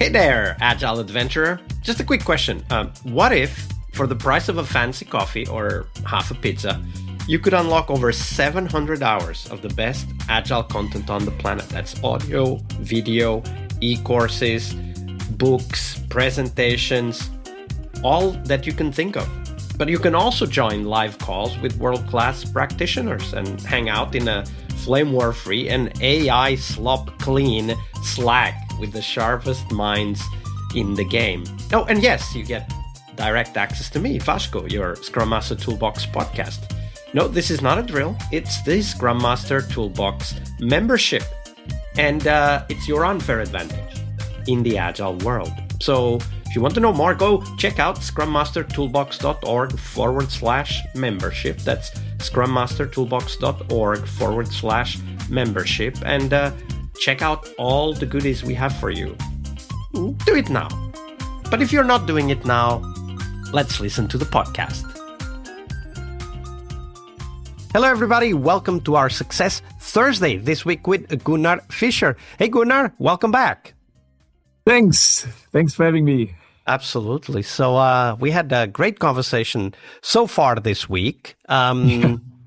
Hey there, Agile Adventurer. Just a quick question. What if, for the price of a fancy coffee or half a pizza, you could unlock over 700 hours of the best Agile content on the planet? That's audio, video, e-courses, books, presentations, all that you can think of. But you can also join live calls with world-class practitioners and hang out in a flame war-free and AI slop-clean Slack with the sharpest minds in the game. Oh, and yes, you get direct access to me, Vasco, your Scrum Master Toolbox podcast. No, this is not a drill. It's the Scrum Master Toolbox membership. And it's your unfair advantage in the Agile world. So if you want to know more, go check out scrummastertoolbox.org/membership. That's scrummastertoolbox.org/membership. And check out all the goodies we have for you. Do it now. But if you're not doing it now, let's listen to the podcast. Hello, everybody. Welcome to our Success Thursday this week with Gunnar Fischer. Hey, Gunnar, welcome back. Thanks for having me. Absolutely. So we had a great conversation so far this week.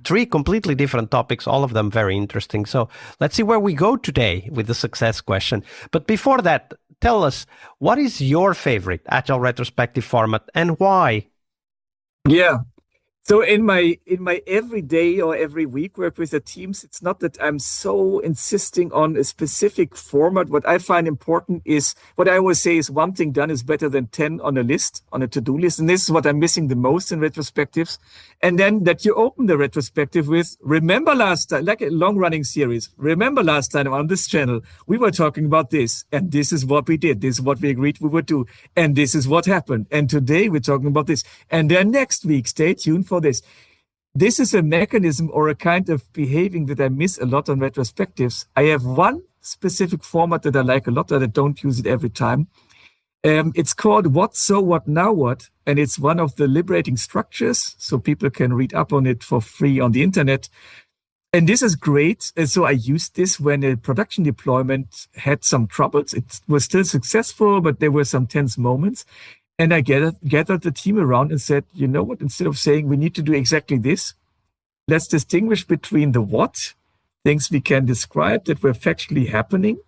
3 completely different topics, all of them very interesting. So let's see where we go today with the success question. But before that, tell us, what is your favorite Agile retrospective format and why? Yeah. So in my every day or every week work with the teams, it's not that I'm so insisting on a specific format. What I find important is, what I always say is, one thing done is better than 10 on a list, on a to-do list. And this is what I'm missing the most in retrospectives. And then that you open the retrospective with, remember last time, like a long-running series, remember last time on this channel, we were talking about this, and this is what we did. This is what we agreed we would do. And this is what happened. And today we're talking about this. And then next week, stay tuned for this. This is a mechanism or a kind of behaving that I miss a lot on retrospectives. I have one specific format that I like a lot, that I don't use it every time. It's called What, So, What, Now, What? And it's one of the liberating structures, so people can read up on it for free on the internet. And this is great. And so I used this when a production deployment had some troubles. It was still successful, but there were some tense moments. And I gathered the team around and said, you know what, instead of saying we need to do exactly this, let's distinguish between the what, things we can describe that were factually happening,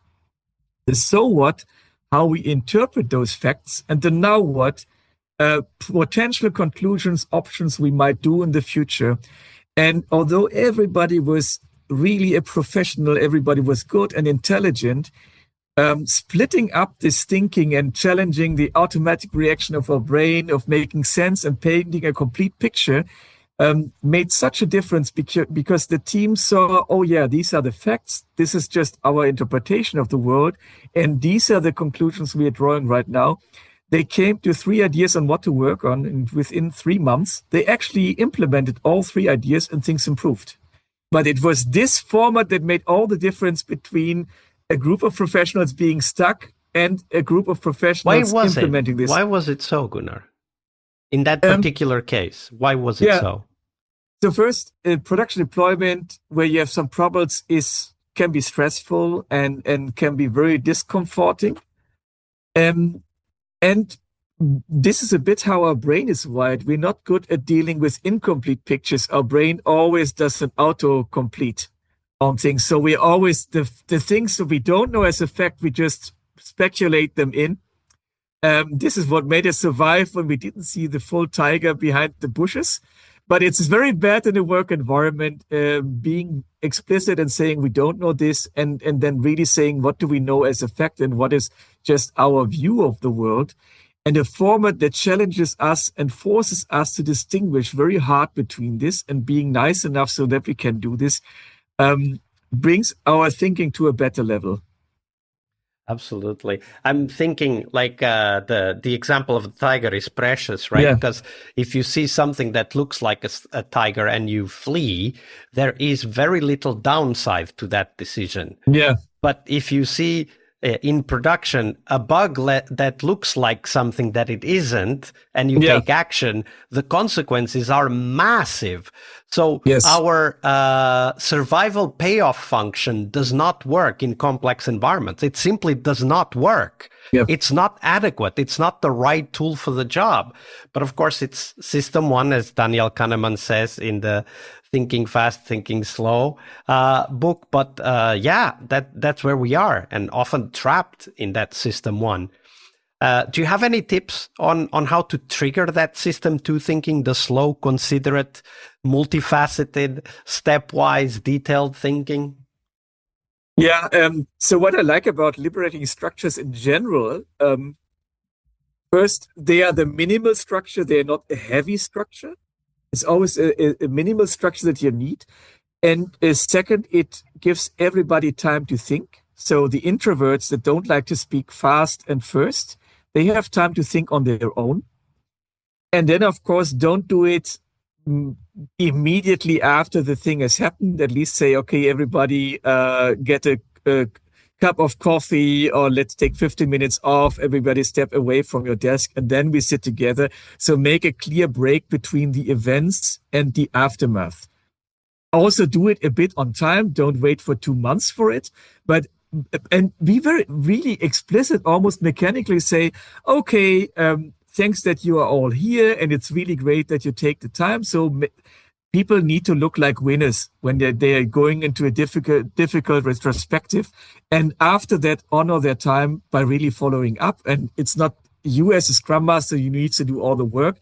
the so what, how we interpret those facts, and the now what, potential conclusions, options we might do in the future. And although everybody was really a professional, everybody was good and intelligent, splitting up this thinking and challenging the automatic reaction of our brain of making sense and painting a complete picture made such a difference because the team saw, oh yeah, these are the facts. This is just our interpretation of the world. And these are the conclusions we are drawing right now. They came to 3 ideas on what to work on. And within 3 months, they actually implemented all 3 ideas and things improved. But it was this format that made all the difference between a group of professionals being stuck and a group of professionals implementing this. Why was it so, Gunnar? In that particular case, why was it so? So first, production deployment where you have some troubles can be stressful and can be very discomforting. And this is a bit how our brain is wired. We're not good at dealing with incomplete pictures. Our brain always does an autocomplete on things. So we always, the things that we don't know as a fact, we just speculate them in. This is what made us survive when we didn't see the full tiger behind the bushes. But it's very bad in a work environment, being explicit and saying we don't know this, and then really saying what do we know as a fact and what is just our view of the world. And a format that challenges us and forces us to distinguish very hard between this and being nice enough so that we can do this brings our thinking to a better level. Absolutely. I'm thinking like the example of the tiger is precious, right? Yeah. Because if you see something that looks like a tiger and you flee, there is very little downside to that decision. Yeah. But if you see in production a bug that looks like something that it isn't, and you take action, the consequences are massive. So our survival payoff function does not work in complex environments. It simply does not work. It's not adequate. It's not the right tool for the job. But of course, it's system one, as Daniel Kahneman says in the Thinking Fast, Thinking Slow book. But that's where we are, and often trapped in that system one. Do you have any tips on how to trigger that system two thinking, the slow, considerate, multifaceted, stepwise, detailed thinking? Yeah. So what I like about liberating structures in general, first, they are the minimal structure. They are not a heavy structure. It's always a minimal structure that you need. And second, it gives everybody time to think. So the introverts that don't like to speak fast and first, they have time to think on their own. And then, of course, don't do it immediately after the thing has happened. At least say, okay, everybody get a cup of coffee, or let's take 15 minutes off. Everybody step away from your desk, and then we sit together. So make a clear break between the events and the aftermath. Also do it a bit on time. Don't wait for 2 months for it, and be really explicit, almost mechanically say, okay, thanks that you are all here, and it's really great that you take the time. So people need to look like winners when they are going into a difficult retrospective. And after that, honor their time by really following up. And it's not you as a Scrum Master, you need to do all the work.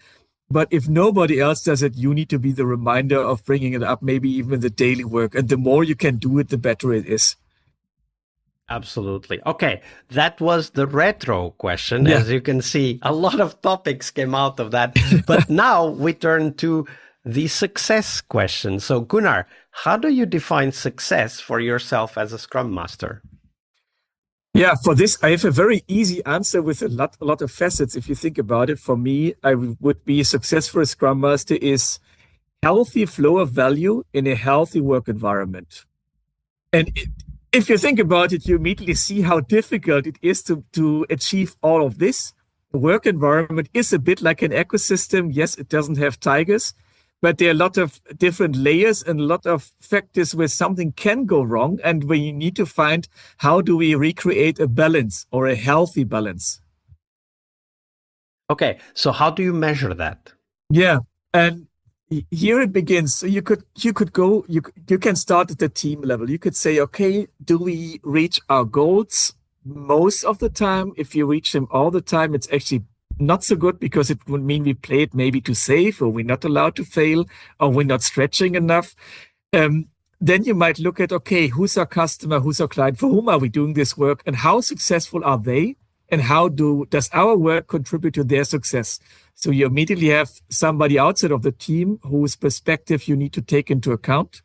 But if nobody else does it, you need to be the reminder of bringing it up, maybe even the daily work. And the more you can do it, the better it is. Absolutely. Okay, that was the retro question. As you can see, a lot of topics came out of that. But now we turn to the success question. So Gunnar, how do you define success for yourself as a Scrum Master? Yeah, for this, I have a very easy answer with a lot of facets. If you think about it, for me, I would be success for a Scrum Master is healthy flow of value in a healthy work environment. And if you think about it, you immediately see how difficult it is to achieve all of this. The work environment is a bit like an ecosystem. Yes, it doesn't have tigers, but there are a lot of different layers and a lot of factors where something can go wrong. And we need to find how do we recreate a balance or a healthy balance. Okay, so how do you measure that? Yeah, and here it begins. So you can start at the team level. You could say, okay, do we reach our goals most of the time? If you reach them all the time, it's actually not so good, because it would mean we played maybe too safe, or we're not allowed to fail, or we're not stretching enough. Then you might look at, okay, who's our customer, who's our client, for whom are we doing this work, and how successful are they? And how does our work contribute to their success? So you immediately have somebody outside of the team whose perspective you need to take into account,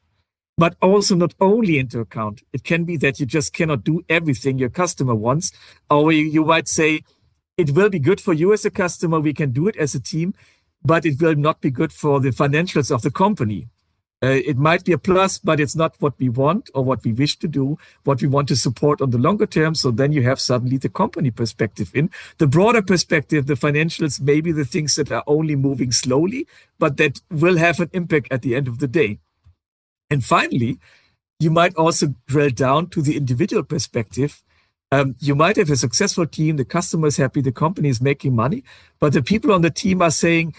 but also not only into account. It can be that you just cannot do everything your customer wants, or you might say, it will be good for you as a customer, we can do it as a team, but it will not be good for the financials of the company. It might be a plus, but it's not what we want or what we wish to do, what we want to support on the longer term. So then you have suddenly the company perspective in. The broader perspective, the financials, maybe the things that are only moving slowly, but that will have an impact at the end of the day. And finally, you might also drill down to the individual perspective. You might have a successful team, the customer is happy, the company is making money, but the people on the team are saying,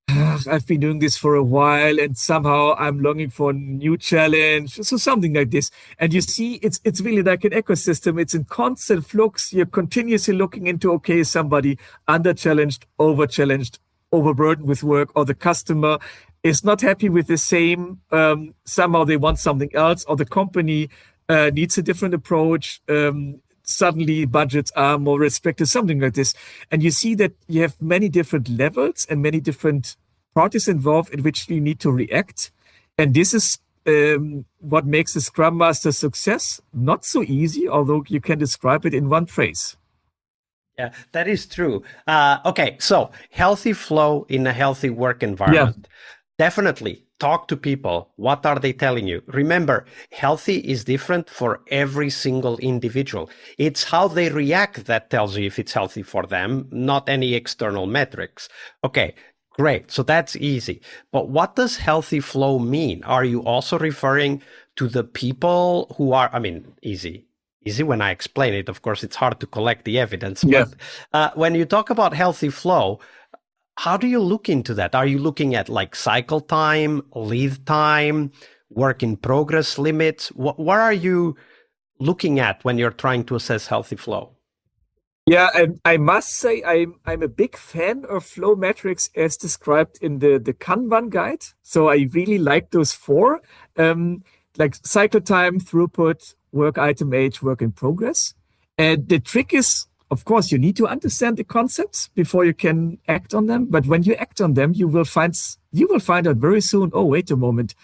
I've been doing this for a while and somehow I'm longing for a new challenge. So something like this. And you see, it's really like an ecosystem. It's in constant flux. You're continuously looking into, okay, is somebody under-challenged, over-challenged, overburdened with work, or the customer is not happy with the same. Somehow they want something else, or the company needs a different approach. Suddenly budgets are more restricted, something like this. And you see that you have many different levels and many different parties involved in which you need to react. And this is what makes a Scrum Master success. Not so easy, although you can describe it in one phrase. Yeah, that is true. Okay, so healthy flow in a healthy work environment. Yeah. Definitely. talk to people, what are they telling you? Remember, healthy is different for every single individual. It's how they react that tells you if it's healthy for them, not any external metrics. Okay, great. So that's easy. But what does healthy flow mean? Are you also referring to the people who are, easy when I explain it. Of course, it's hard to collect the evidence. Yeah. But when you talk about healthy flow, how do you look into that? Are you looking at like cycle time, lead time, work in progress limits? What are you looking at when you're trying to assess healthy flow? Yeah, I must say I'm a big fan of flow metrics as described in the Kanban guide. So I really like those four, like cycle time, throughput, work item age, work in progress. And the trick is, of course, you need to understand the concepts before you can act on them. But when you act on them, you will find out very soon, oh, wait a moment.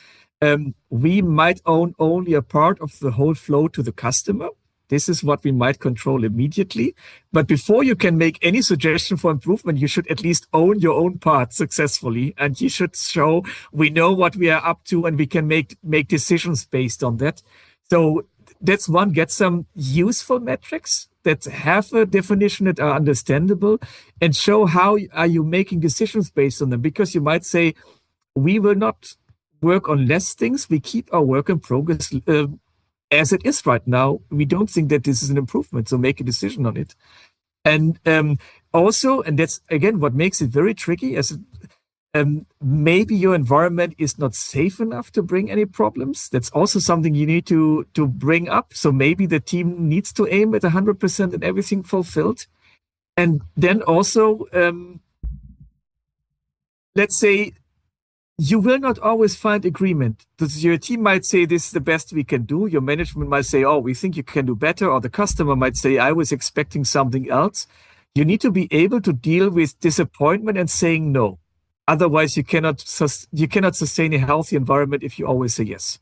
We might own only a part of the whole flow to the customer. This is what we might control immediately. But before you can make any suggestion for improvement, you should at least own your own part successfully. And you should show we know what we are up to and we can make decisions based on that. So that's one, get some useful metrics that have a definition that are understandable and show how are you making decisions based on them. Because you might say, we will not work on less things. We keep our work in progress as it is right now. We don't think that this is an improvement, so make a decision on it. And also, and that's again what makes it very tricky, as maybe your environment is not safe enough to bring any problems. That's also something you need to bring up. So maybe the team needs to aim at 100% and everything fulfilled. And then also, let's say, you will not always find agreement. Your team might say this is the best we can do. Your management might say, oh, we think you can do better. Or the customer might say, I was expecting something else. You need to be able to deal with disappointment and saying no. Otherwise, you cannot sustain a healthy environment if you always say yes.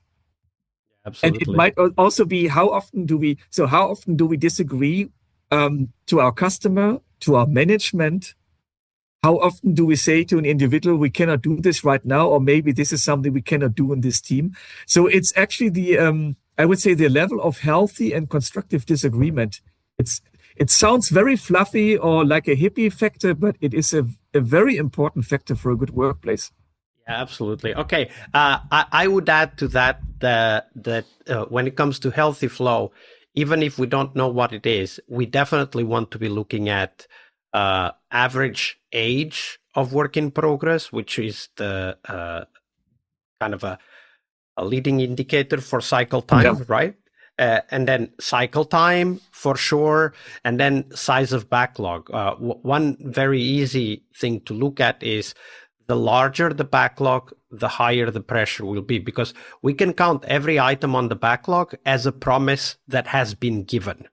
Absolutely. And it might also be how often do we disagree to our customer, to our management? How often do we say to an individual, we cannot do this right now, or maybe this is something we cannot do in this team? So it's actually I would say the level of healthy and constructive disagreement. It sounds very fluffy or like a hippie factor, but it is a very important factor for a good workplace. Yeah, absolutely. Okay. I would add to that when it comes to healthy flow, even if we don't know what it is, we definitely want to be looking at average age of work in progress, which is the kind of a leading indicator for cycle time, right? And then cycle time for sure, and then size of backlog. One very easy thing to look at is the larger the backlog, the higher the pressure will be, because we can count every item on the backlog as a promise that has been given.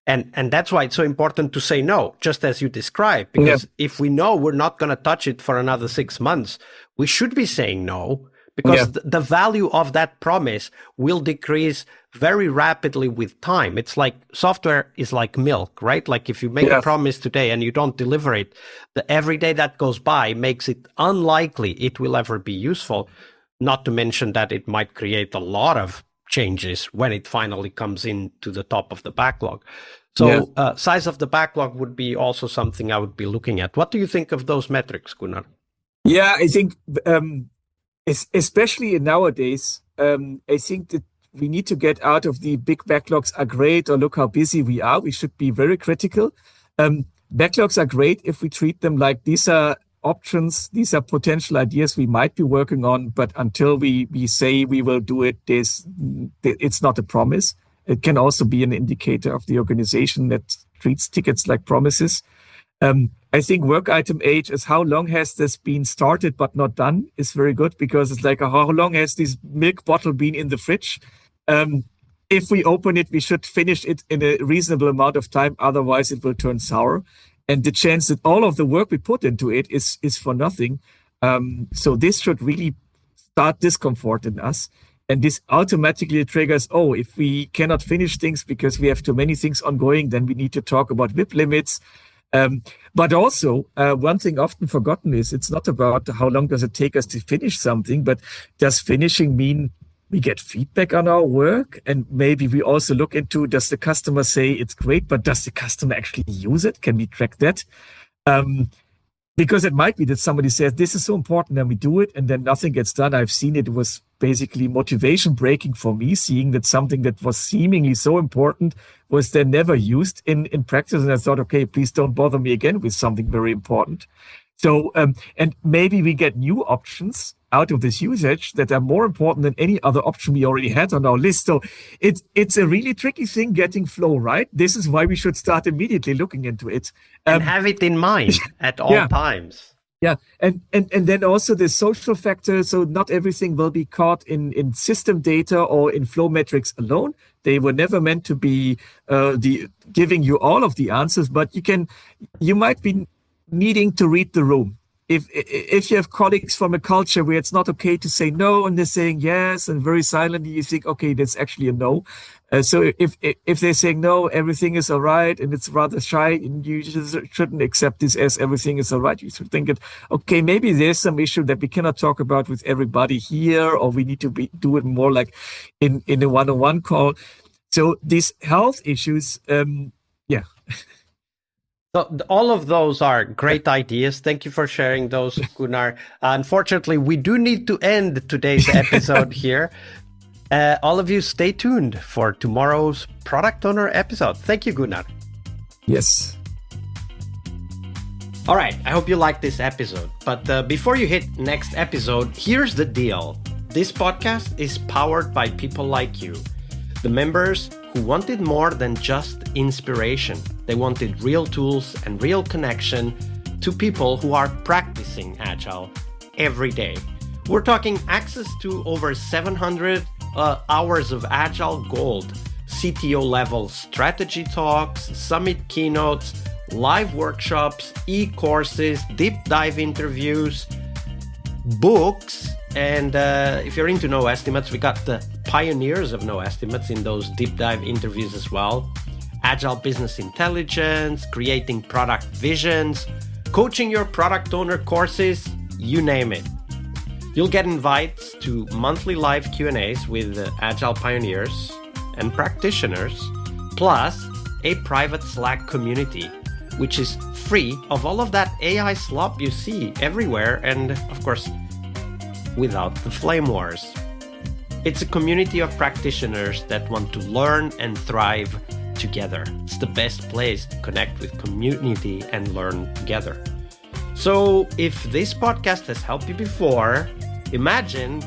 And that's why it's so important to say no, just as you described, because if we know we're not going to touch it for another 6 months, we should be saying no, because the value of that promise will decrease very rapidly with time. It's like software is like milk, right? Like if you make a promise today and you don't deliver it, every day that goes by makes it unlikely it will ever be useful, not to mention that it might create a lot of changes when it finally comes into the top of the backlog. So size of the backlog would be also something I would be looking at. What do you think of those metrics, Gunnar? Yeah, I think especially nowadays, I think that we need to get out of the big backlogs are great or look how busy we are. We should be very critical. Backlogs are great if we treat them like these are options, these are potential ideas we might be working on, but until we say we will do it, it's not a promise. It can also be an indicator of the organization that treats tickets like promises. I think work item age is how long has this been started but not done is very good, because it's like how long has this milk bottle been in the fridge? If we open it, we should finish it in a reasonable amount of time. Otherwise, it will turn sour. And the chance that all of the work we put into it is for nothing. So this should really start discomfort in us. And this automatically triggers, if we cannot finish things because we have too many things ongoing, then we need to talk about WIP limits. But also, one thing often forgotten is it's not about how long does it take us to finish something, but does finishing mean we get feedback on our work? And maybe we also look into, does the customer say it's great, but does the customer actually use it? Can we track that? Because it might be that somebody says, this is so important, and we do it, and then nothing gets done. I've seen it was basically motivation breaking for me, seeing that something that was seemingly so important was then never used in practice. And I thought, okay, please don't bother me again with something very important. So, and maybe we get new options out of this usage that are more important than any other option we already had on our list. So it's a really tricky thing getting flow right. This is why we should start immediately looking into it. And have it in mind at all times. Yeah. And then also the social factor. So not everything will be caught in system data or in flow metrics alone. They were never meant to be giving you all of the answers, but you might be needing to read the room. If you have colleagues from a culture where it's not okay to say no and they're saying yes and very silently, you think, okay, that's actually a no. So if they're saying no, everything is all right, and it's rather shy, and you just shouldn't accept this as everything is all right. You should think okay, maybe there's some issue that we cannot talk about with everybody here, or we need to do it more like in a one-on-one call. So these health issues, yeah. So all of those are great ideas. Thank you for sharing those, Gunnar. Unfortunately, we do need to end today's episode here. All of you stay tuned for tomorrow's Product Owner episode. Thank you, Gunnar. Yes. All right. I hope you liked this episode. But before you hit next episode, here's the deal. This podcast is powered by people like you, the members who wanted more than just inspiration. They wanted real tools and real connection to people who are practicing Agile every day. We're talking access to over 700 hours of Agile Gold, CTO level strategy talks, summit keynotes, live workshops, e-courses, deep dive interviews, books, and if you're into no estimates, we got the pioneers of no estimates in those deep dive interviews as well. Agile business intelligence, creating product visions, coaching your product owner courses, you name it. You'll get invites to monthly live Q&As with Agile pioneers and practitioners, plus a private Slack community, which is free of all of that AI slop you see everywhere, and of course, without the flame wars. It's a community of practitioners that want to learn and thrive together. It's the best place to connect with community and learn together. So if this podcast has helped you before, imagine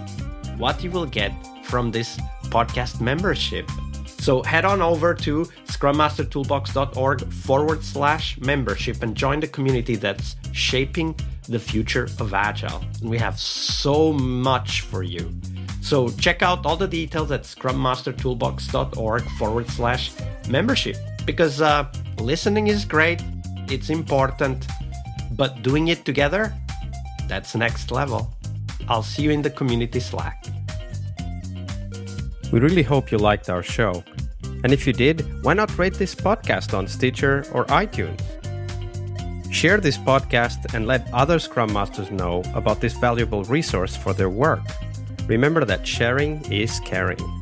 what you will get from this podcast membership. So head on over to scrummastertoolbox.org/membership and join the community that's shaping the future of Agile. And we have so much for you. So check out all the details at scrummastertoolbox.org/membership, because listening is great, it's important, but doing it together, that's next level. I'll see you in the community Slack. We really hope you liked our show. And if you did, why not rate this podcast on Stitcher or iTunes? Share this podcast and let other Scrum Masters know about this valuable resource for their work. Remember that sharing is caring.